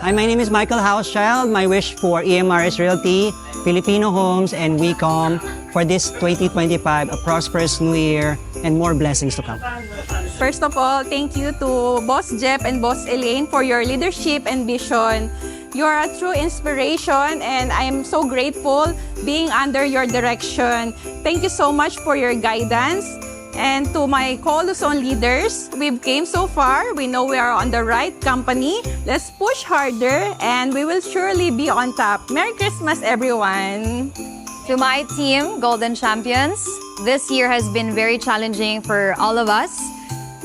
Hi, my name is Michael Hauschild. My wish for EMRS Realty, Filipino Homes, and WeCom for this 2025, a prosperous new year and more blessings to come. First of all, thank you to Boss Jeff and Boss Elaine for your leadership and vision. You are a true inspiration and I am so grateful being under your direction. Thank you so much for your guidance. And to my co-Luzon leaders, we've came so far. We know we are on the right company. Let's push harder and we will surely be on top. Merry Christmas, everyone. To my team, Golden Champions, this year has been very challenging for all of us.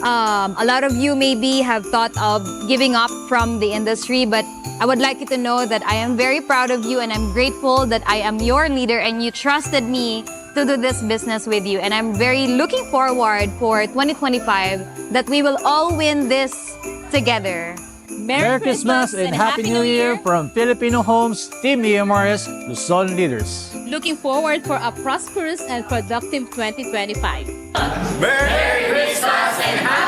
A lot of you maybe have thought of giving up from the industry, but I would like you to know that I am very proud of you and I'm grateful that I am your leader and you trusted me to do this business with you. And I'm very looking forward for 2025 that we will all win this together. Merry Christmas and Happy New Year from Filipino Homes, Team EMRS, Luzon Leaders. Looking forward for a prosperous and productive 2025. Merry Christmas and Happy